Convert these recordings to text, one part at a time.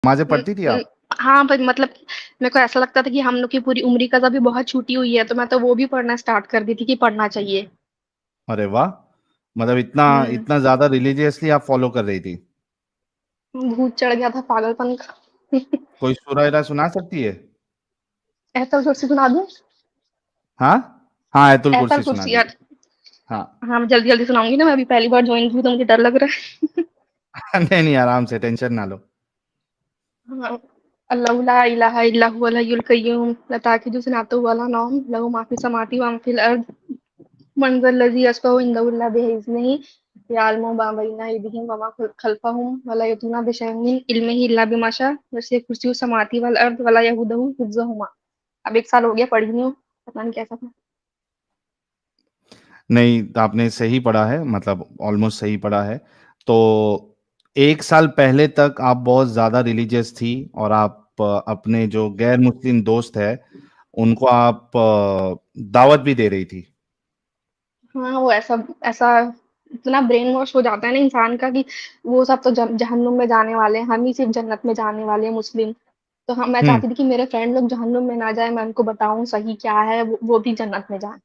नमाज़ें उम पढ़ती थी उम, आप? हाँ, पर मतलब मेरे को ऐसा लगता था कि हम लोग की पूरी उम्र की कज़ा भी बहुत छूटी हुई है, तो मैं तो वो भी पढ़ना स्टार्ट कर दी थी कि पढ़ना चाहिए। अरे वाह! मतलब इतना हुँ, इतना ज़्यादा रिलिजियसली आप फ़ॉलो कर रही थी। भूत चढ़ गया था पागलपन का। कोई सूरा-वूरा सुना सकती है? आयतल कुर्सी सुना दूँ? हाँ? हाँ, आयतुल आयतल कुर्सी सुना कुर्सी दीजिए। यार। हाँ। हाँ, मैं जल्दी-जल्दी सुनाऊँगी ना, मैं अभी पहली बार जॉइन की हूँ, तो मुझे डर लग रहा है। नहीं, नहीं, आराम से टेंशन ना लो। हाँ, अल्लाहु ला इलाहा इल्ला हुवल हय्युल कय्यूम ला ताखिज़ुहु सिनतुन वला नौम लहू मा फ़िस समावाति व मा फ़िल अर्द मन ज़ल्लज़ी यशफ़उ इंदहु इल्ला बिइज़्निही यअलमु मा बैना अयदीहिम व मा ख़ल्फ़हुम व ला युहीतूना बिशैइन मिन इल्मिही इल्ला बिमा शाअ वसिअ कुर्सियुहु समावाति वल अर्द व ला यऊदुहु हिफ़्ज़ुहुमा। अब 1 साल हो गया पढ़ी नहीं हूँ, पता नहीं कैसा था। नहीं, आपने सही पढ़ा है, मतलब ऑलमोस्ट सही पढ़ा है। तो 1 साल पहले तक आप बहुत ज़्यादा रिलिजियस थी और आप अपने जो गैर मुस्लिम दोस्त हैं, उनको आप दावत भी दे रही थी। हाँ, वो ऐसा ऐसा इतना ब्रेन वॉश हो जाता है ना इंसान का कि वो सब तो जहन्नुम में जाने वाले हैं, हम ही सिर्फ़ जन्नत में जाने वाले हैं मुस्लिम। तो हम मैं हुँ, चाहती थी कि मेरे फ्रेंड लोग जहन्नुम में ना जाएँ, मैं उनको बताऊँ सही क्या है, वो भी जन्नत में जाएँ।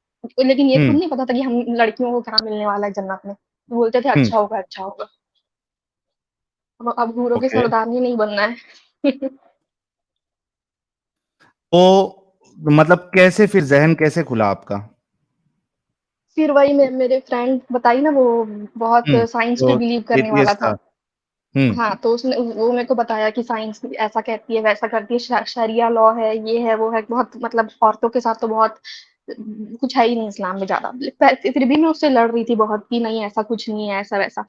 लेकिन ये खुद हुँ, नहीं पता था कि हम लड़कियों को क्या मिलने वाला है जन्नत में। वो बोलते थे हुँ, अच्छा होगा, अच्छा होगा। अब हूरों की ओके। सरदारनी नहीं बनना है। तो मतलब कैसे फिर ज़हन कैसे खुला आपका? फिर वही मेरे फ्रेंड बताई ना वो बहुत हुँ, साइंस पे जो बिलीव करने वाला एथियस्ट था। था। हुँ, हाँ, तो उसने वो मेरे को बताया कि साइंस ऐसा कहती है, वैसा करती है, शरिया लॉ है, ये है, वो है, बहुत मतलब औरतों के साथ तो बहुत कुछ है ही नहीं इस्लाम में ज़्यादा। फिर भी मैं उससे लड़ रही थी बहुत कि नहीं ऐसा कुछ नहीं है, ऐसा-वैसा।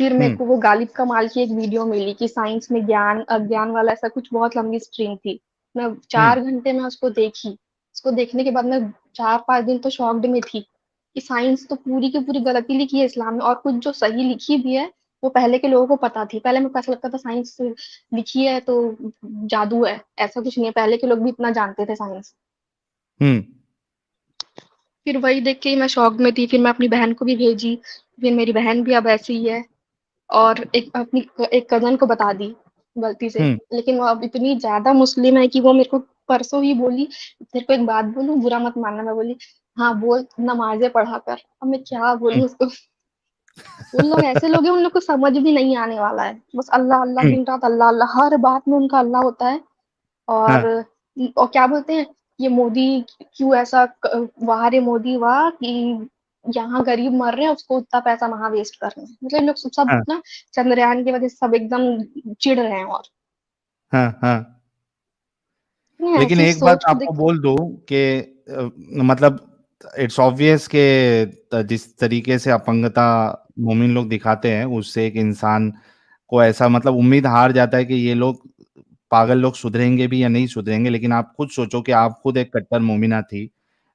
फिर मेरे हुँ, को वो गालिब कमाल की एक वीडियो मिली कि साइंस में ज्ञान, अज्ञान वाला ऐसा कुछ बहुत लंबी स्ट्रीम थी। मैं हुँ, 4 घंटे में उसको देखी। उसको देखने के बाद मैं 4-5 दिन तो शॉक्ड में थी कि साइंस तो पूरी की पूरी गलत ही लिखी है इस्लाम में और कुछ जो सही लिखी भी है, वो पहले के लोगों को पता थी। पहले मेरे को ऐसा लगता था साइंस लिखी है तो जादू है, ऐसा कुछ नहीं है। पहले के लोग भी इतना जानते थे साइंस। हुँ, फिर वही देख के ही मैं शॉक्ड में थी। फिर मैं अपनी बहन को भी भेजी। फिर मेरी बहन भी अब ऐसी ही है। और एक कज़न को बता दी गलती से, हुँ, लेकिन वो अब इतनी ज़्यादा मुस्लिम है कि वो मेरे को परसों ही बोली, "तेरे को एक बात बोलूँ? बुरा मत मानना।" मैं बोली, "हाँ, बोल, नमाज़ें पढ़ा कर।" अब मैं क्या हुँ, बोलूँ उसको? उन लोग ऐसे लोग हैं, उन लोग को समझ भी नहीं आने वाला है। बस अल्लाह, अल्लाह, हुँ, दिन-रात अल्लाह, अल्लाह, हर बात में उनका अल्लाह होता है। हाँ, और क्या बोलते हैं, ये मोदी क्यों ऐसा वाह रे मोदी वाह कि यहाँ गरीब मर रहे हैं, उसको उतना पैसा वहाँ वेस्ट कर रहे हैं। मतलब ये लोग सब हाँ, ना चंद्रयान की वजह से सब एकदम चिढ़ रहे हैं और हाँ, हाँ। नहीं लेकिन ऐसी एक बात सोच को आपको देख। बोल दूँ कि मतलब इट्स ऑब्वियस कि जिस तरीके से अपंगता मोमिन लोग दिखाते हैं, उससे एक इंसान को ऐसा मतलब उम्मीद हार जाता है कि ये लोग पागल लोग सुधरेंगे भी या नहीं सुधरेंगे। लेकिन आप खुद सोचो कि आप खुद एक कट्टर मोमिना थी,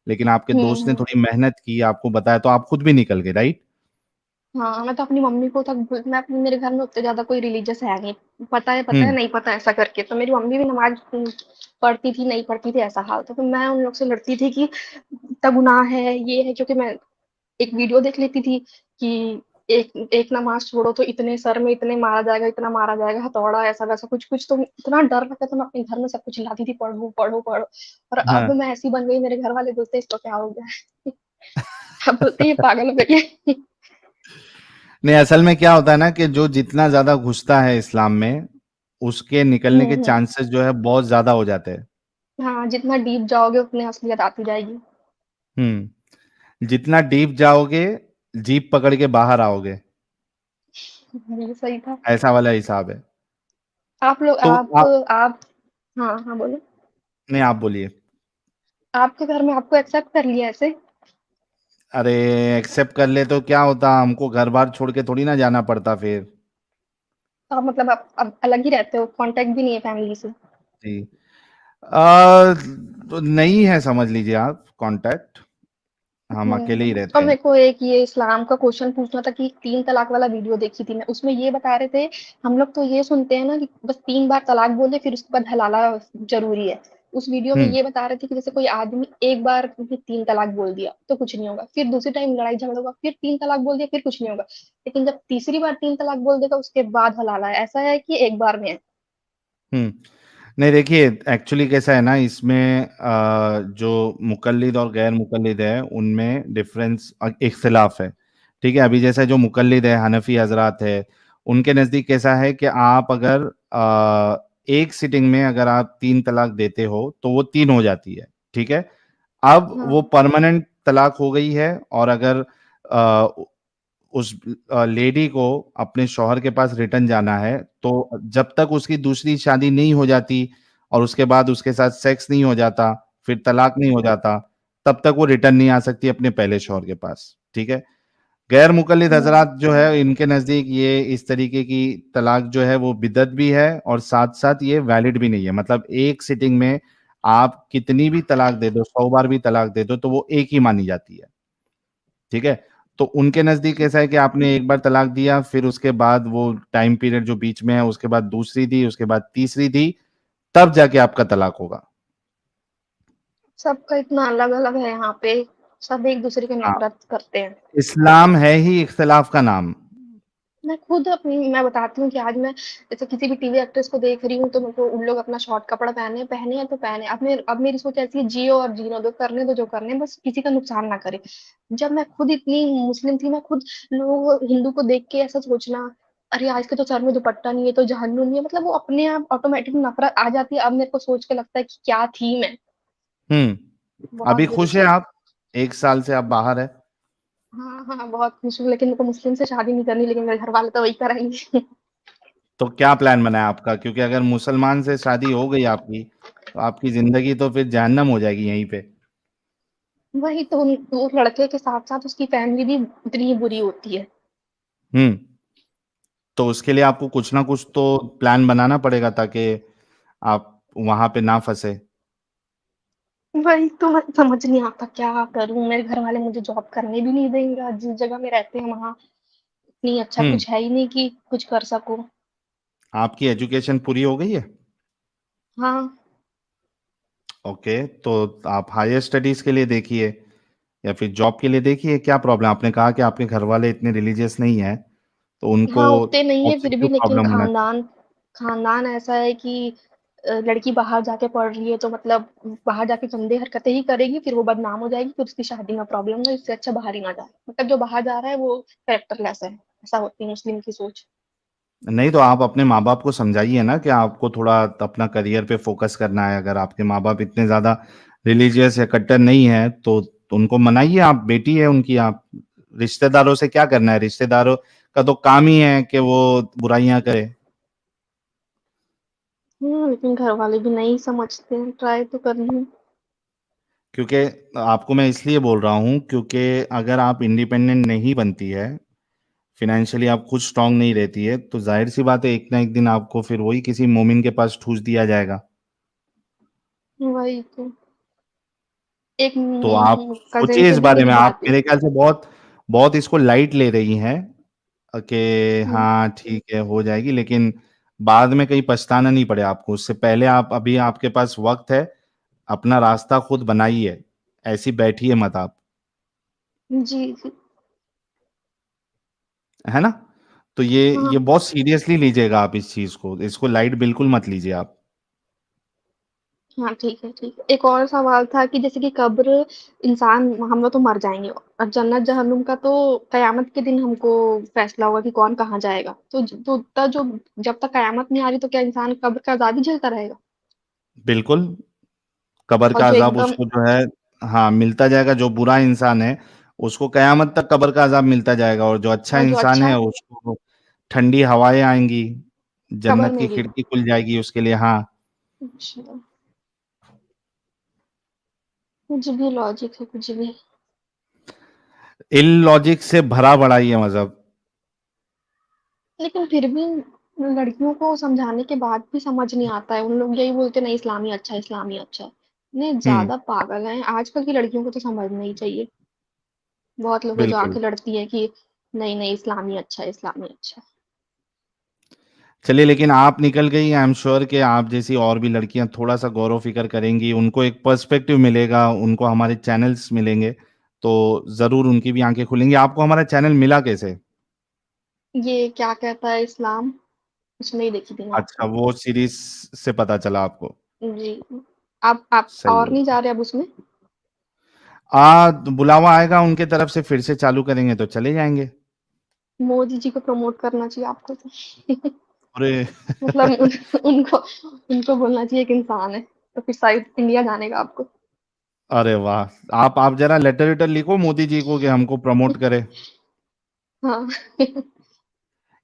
लेकिन आपके हुँ, दोस्त ने हुँ। थोड़ी मेहनत की, आपको बताया तो आप खुद भी निकल गए, राइट? हाँ, मैं तो अपनी मम्मी को तक मैं अपने मेरे घर में उतने ज़्यादा कोई रिलीजियस है नहीं। पता है, हुँ, नहीं पता ऐसा करके। तो मेरी मम्मी भी नमाज़ पढ़ती थी, नहीं पढ़ती थी ऐसा हाल था। तो मैं उन लोग से लड़ती थी कि इतना गुनाह है, ये है क्योंकि मैं एक वीडियो देख लेती थी कि एक एक नमाज़ छोड़ो तो इतने सर में इतने मारा जाएगा, इतना मारा जाएगा, हथौड़ा ऐसा-वैसा कुछ-कुछ तो इतना डर लगता था मैं अपने घर में सबको चिल्लाती थी पढ़ो, पढ़ो, पढ़ो। और अब हाँ। मैं ऐसी बन गई मेरे घर वाले बोलते हैं इसको क्या हो गया है? अब बोलते हैं ये पागल हो गई है। नहीं, असल में क्या होता है ना कि जो जितना ज़्यादा घुसता है इस्लाम में, उसके निकलने हुँ, के हुँ। चांसेस जो है बहुत ज़्यादा हो जाते हैं। हाँ, जितना डीप जाओगे उतनी असलियत आती जाएगी। हुँ। जितना डीप जाओगे, जीप पकड़ के बाहर आओगे, ये सही था। ऐसा वाला हिसाब है। आप लोग तो आप हाँ, हाँ बोलो। नहीं, आप बोलिए। आपके घर में आपको एक्सेप्ट कर लिया ऐसे? अरे! एक्सेप्ट कर ले तो क्या होता, हमको घर-बार छोड़ के थोड़ी ना जाना पड़ता फिर। तो आप मतलब आप अब अलग ही रहते हो, कॉन्टैक्ट भी नहीं है फैमिली से? जी। तो नहीं है समझ लीजिए आप कॉन्टैक्ट, हम अकेले ही और रहते हैं। मेरे को एक ये इस्लाम का क्वेश्चन पूछना था कि 3 तलाक वाला वीडियो देखी थी मैं, उसमें ये बता रहे थे हम लोग तो ये सुनते हैं ना कि बस 3 बार तलाक बोले फिर उसके बाद हलाला ज़रूरी है। उस वीडियो में हुँ, ये बता रहे थे कि जैसे कोई आदमी एक बार भी 3 तलाक बोल दिया तो कुछ नहीं होगा, फिर दूसरी टाइम लड़ाई झगड़ा होगा, फिर 3 तलाक बोल दिया फिर कुछ नहीं होगा। लेकिन जब तीसरी बार 3 तलाक बोल देगा उसके बाद हलाला है, ऐसा है कि एक बार में है? हुँ। नहीं देखिए, एक्चुअली कैसा है ना इसमें जो मुक़ल्लिद और गैर मुक़ल्लिद है, उनमें डिफ़रेंस इख्तिलाफ़ है, ठीक है? अभी जैसे जो मुक़ल्लिद है, हनफ़ी हज़रात है, उनके नज़दीक कैसा है कि आप अगर एक सिटिंग में अगर आप 3 तलाक देते हो, तो वो 3 हो जाती है, ठीक है? अब वो हाँ, परमानेंट तलाक हो गई है और अगर अ, उस लेडी को अपने शौहर के पास रिटर्न जाना है, तो जब तक उसकी दूसरी शादी नहीं हो जाती और उसके बाद उसके साथ सेक्स नहीं हो जाता, फिर तलाक नहीं हो जाता, तब तक वो रिटर्न नहीं आ सकती अपने पहले शौहर के पास, ठीक है? गैर मुक़ल्लिद हाँ, हज़रात जो है, इनके नज़दीक ये इस तरीके की तलाक जो है, वो बिदअत भी है और साथ-साथ ये वैलिड भी नहीं है। मतलब एक सिटिंग में आप कितनी भी तलाक दे दो, 100 बार भी तलाक दे दो, तो वो एक ही मानी जाती है। ठीक है? तो उनके नज़दीक ऐसा है कि आपने एक बार तलाक दिया, फिर उसके बाद वो टाइम पीरियड जो बीच में है, उसके बाद दूसरी दी, उसके बाद तीसरी दी, तब जाके आपका तलाक होगा। सबका इतना अलग-अलग है यहाँ पे, सब एक-दूसरे की हाँ, नफ़रत करते हैं। इस्लाम है ही इख्तिलाफ का नाम। मैं खुद अपनी मैं बताती हूँ कि आज मैं जैसे किसी भी टीवी एक्ट्रेस को देख रही हूँ, तो मेरे को उन लोग अपना शॉर्ट कपड़ा पहने हैं तो पहने। अब मेरी सोच ऐसी है, जियो और जीने दो, करने दो जो करने हैं, बस किसी का नुकसान ना करे। जब मैं खुद इतनी मुस्लिम थी, मैं खुद लोग हिंदू को देख के ऐसा सोचना, अरे! आज के तो सर में दुपट्टा नहीं है तो जहन्नुम है, मतलब वो अपने आप ऑटोमैटिक नफ़रत आ जाती है। अब मेरे को सोच के लगता है कि क्या थी मैं, हुँ, बहुत अभी बुरी खुश हैं थी। आप? 1 साल से आप बाहर हैं। हाँ, हाँ, बहुत खुश हूँ, लेकिन मेरे को मुस्लिम से शादी नहीं करनी, लेकिन मेरे घरवाले तो वही कराएँगे। तो क्या प्लान बना है आपका? क्योंकि अगर मुसलमान से शादी हो गई आपकी, तो आपकी ज़िंदगी तो फिर जहन्नम हो जाएगी यहीं पे। वही तो वो लड़के के साथ-साथ उसकी फैमिली भी उतनी ही बुरी होती है। हुँ, तो उसके लिए आपको कुछ ना कुछ तो प्लान बनाना पड़ेगा ताकि आप वहाँ पे ना फँसे। वही तो मैं समझ नहीं आता क्या करूँ? मेरे घर वाले मुझे जॉब करने भी नहीं देंगे, जिस जगह में रहते हैं वहाँ इतनी अच्छा हुँ, कुछ है ही नहीं कि कुछ कर सकूँ। आपकी एजुकेशन पूरी हो गई है? हाँ, ओके, तो आप हायर स्टडीज़ के लिए देखिए या फिर जॉब के लिए देखिए, क्या प्रॉब्लम है? आपने कहा कि आपके घरवाले इतने रिलीजियस नहीं हैं, तो उनको हाँ, उतने नहीं जॉब है से फिर भी, क्यों लेकिन प्रॉब्लम होना चाहिए? खानदान ऐसा है कि लड़की बाहर जाके पढ़ रही है तो मतलब बाहर जाके गंदे हरकतें ही करेगी, फिर वो बदनाम हो जाएगी, फिर उसकी शादी में प्रॉब्लम ना, इससे अच्छा बाहर ही ना जाए। मतलब जो बाहर जा रहा है वो कैरेक्टरलेस है, ऐसा होती है मुस्लिम की सोच। नहीं, तो आप अपने माँ-बाप को समझाइए ना कि आपको थोड़ा अपना करियर पे फ़ोकस करना है। अगर आपके माँ-बाप इतने ज़्यादा रिलीजियस या कट्टर नहीं हैं, तो उनको मनाइए, आप बेटी है उनकी आप। रिश्तेदारों से क्या करना है? रिश्तेदारों का तो काम ही है कि वो बुराइयाँ करें। लेकिन घर वाले भी नहीं समझते हैं, ट्राई तो कर रही हूँ। क्योंकि आपको मैं इसलिए बोल रहा हूँ क्योंकि अगर आप इंडिपेंडेंट नहीं बनती है, फ़ाइनेंशियली आप खुद स्ट्रॉन्ग नहीं रहती है, तो ज़ाहिर-सी बात है एक ना एक दिन आपको फिर वही किसी मोमिन के पास ठूँस दिया जाएगा। वही तो। एक तो आप कज़िन सोचिए थे इस ना बारे मेरी में, आप भाभी। मेरे ख्याल से बहुत बहुत इसको लाइट ले रही हैं कि हुँ, हाँ, ठीक है, हो जाएगी, लेकिन बाद में कहीं पछताना नहीं पड़े आपको। उससे पहले आप अभी आपके पास वक़्त है, अपना रास्ता खुद बनाइए, ऐसी बैठिए मत आप, जी, जी। है ना? तो ये हाँ, बहुत सीरियसली लीजिएगा आप इस चीज़ को, इसको लाइट बिल्कुल मत लीजिए आप। हाँ, ठीक है, ठीक है। एक और सवाल था कि जैसे कि कब्र इंसान हम लोग तो मर जाएँगे और जन्नत-जहन्नुम का तो कयामत के दिन हमको फैसला होगा कि कौन कहाँ जाएगा। तो उतना जो जब तक कयामत नहीं आ रही तो क्या इंसान कब्र का अज़ाब ही झेलता रहेगा? बिल्कुल, कब्र और का जो अज़ाब एकदम उसको जो है हाँ, मिलता जाएगा, जो बुरा इंसान है, उसको कयामत तक कब्र का अज़ाब मिलता जाएगा और जो अच्छा और जो इंसान अच्छा है, है, उसको ठंडी हवाएँ आएँगी, कब्र जन्नत की में भी। खिड़की खुल जाएगी उसके लिए हाँ, अच्छा, कुछ भी लॉजिक है, कुछ भी। इल्लॉजिक से भरा पड़ा ये मज़हब। लेकिन फिर भी लड़कियों को समझाने के बाद भी समझ नहीं आता है। उन लोग यही बोलते हैं, नहीं इस्लामी अच्छा है, इस्लामी अच्छा है। नहीं, हुँ, ज़्यादा पागल हैं। आजकल की लड़कियों को तो समझना ही चाहिए। बहुत लोग हैं जो बिल्कुल। आके लड़ती हैं कि नहीं, नहीं इस्लामी अच्छा है, इस्लामी अच्छा है। चलिए लेकिन आप निकल गई, आई एम श्योर कि आप जैसी और भी लड़कियाँ थोड़ा-सा गौर-व-फ़िक्र करेंगी, उनको एक पर्सपेक्टिव मिलेगा, उनको हमारे चैनल्स मिलेंगे, तो ज़रूर उनकी भी आँखें खुलेंगी। आपको हमारा चैनल मिला कैसे? ये क्या कहता है इस्लाम, उसमें ही देखी थी मैं अच्छा, आपको। वो सीरीज़ से पता चला आपको। जी। आप सही और है। नहीं जा रहे अब उसमें? बुलावा आएगा उनके तरफ से, फिर से चालू करेंगे तो चले जाएँगे। मोदी जी को प्रमोट करना चाहिए आपको तो। अरे! मतलब उनको उनको बोलना चाहिए एक इंसान है, तो फिर शायद इंडिया जाने का आपको। अरे वाह! आप ज़रा लेटर-वेटर लिखो मोदी जी को कि हमको प्रमोट करें। हाँ।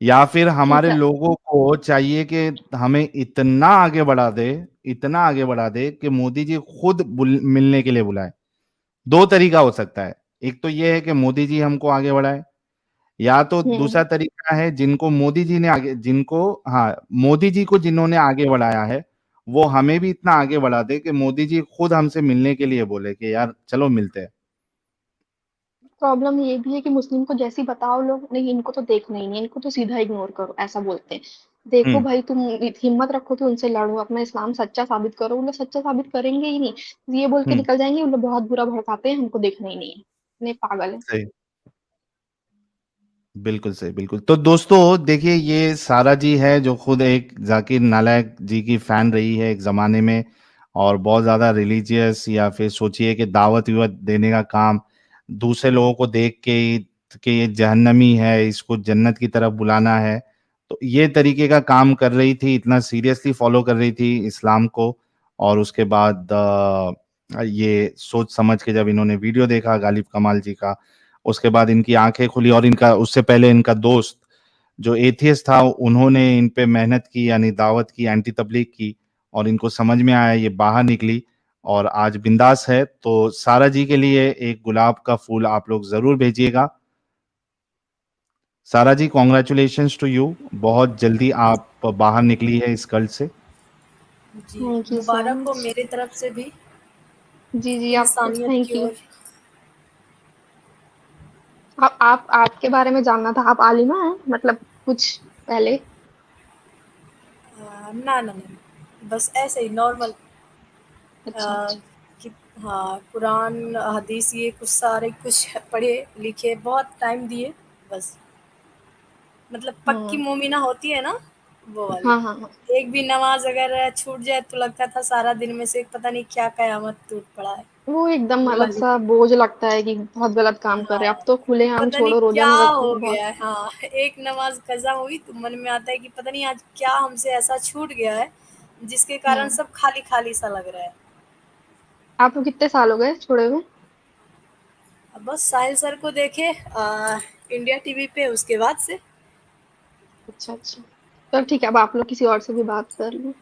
या फिर ठीक हमारे है। लोगों को चाहिए कि हमें इतना आगे बढ़ा दे कि मोदी जी खुद मिलने के लिए बुलाएं। दो तरीका हो सकता है। एक तो ये है कि मोदी जी हमको आगे बढ़ाए, या तो दूसरा हुँ। तरीका है मोदी जी को जिन्होंने आगे बढ़ाया है, वो हमें भी इतना आगे बढ़ा दे कि मोदी जी खुद हमसे मिलने के लिए बोले कि यार चलो मिलते हैं। प्रॉब्लम ये भी है कि मुस्लिम को जैसे ही बताओ लोग, नहीं इनको तो देखना ही नहीं है, इनको तो सीधा इग्नोर करो, ऐसा बोलते हैं। देखो हुँ, भाई तुम हिम्मत रखो तो उनसे लड़ो, अपना इस्लाम सच्चा साबित करो, वो लोग सच्चा साबित करेंगे ही नहीं। ये बोल के हुँ, निकल जाएँगे, वो लोग बहुत बुरा भड़काते हैं, हमको देखना ही नहीं है। इतने पागल हैं। सही। बिल्कुल सही, बिल्कुल। तो दोस्तों देखिए, ये सारा जी है जो खुद एक ज़ाकिर नालायक जी की फ़ैन रही है एक ज़माने में, और बहुत ज़्यादा रिलीजियस, या फिर सोचिए कि दावत-वावत देने का काम दूसरे लोगों को देख के कि ये जहन्नमी है, इसको जन्नत की तरफ बुलाना है। तो ये तरीके का काम कर रही थी, इतना सीरियसली फ़ॉलो कर रही थी इस्लाम को, और उसके बाद ये सोच समझ के जब इन्होंने वीडियो देखा गालिब कमाल जी का, उसके बाद इनकी आँखें खुली, और इनका उससे पहले इनका दोस्त जो एथियस्ट था, उन्होंने इन पे मेहनत की, यानी दावत की, एंटी तबलीग की, और इनको समझ में आया, ये बाहर निकली और आज बिंदास है। तो सारा जी के लिए एक गुलाब का फूल आप लोग ज़रूर भेजिएगा। सारा जी, कांग्रेचुलेशंस टू यू। बहुत जल्दी आप बाहर निकली है इस कर्ज से। जी, थैंक यू सो मुबारक हो मच। मेरी तरफ से भी जी, जी, आपको इंसानियत थैंक की यू। ओर। आप आपके बारे में जानना था, आप आलिमा हैं? मतलब कुछ पहले? ना, ना, नहीं, बस ऐसे ही नॉर्मल अच्छा, अच्छा। कि हाँ, कुरान, हदीस ये कुछ सारे कुछ पढ़े, लिखे, बहुत टाइम दिए, बस। मतलब पक्की हाँ। मोमिना होती है ना, वो वाली। हाँ, हाँ, हाँ। एक भी नमाज़ अगर छूट जाए तो लगता था सारा दिन में से पता नहीं क्या कयामत टूट पड़ा है, वो एकदम वो वाली। अलग-सा बोझ लगता है कि बहुत गलत काम कर रहे हैं। हाँ, अब तो खुलेआम पता नहीं छोड़ो, रोज़ा क्या नहीं रखो हो तो बहुत। गया है। हाँ, एक नमाज़ कज़ा हुई तो मन में आता है कि पता नहीं आज क्या हमसे ऐसा छूट गया है, जिसके कारण हुँ। सब खाली-खाली सा लग रहा है। आपको कितने साल हो गए छोड़े हुए? अब बस साहिल सर को देखे इंडिया टीवी पे, उसके बाद से। अच्छा, अच्छा। चलो ठीक है, अब आप लोग किसी और से भी बात कर लो।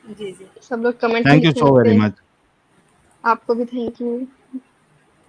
जी, जी। सब लोग कमेंट में थैंक यू लिखने सो लगते वेरी हैं। मच। आपको भी थैंक यू।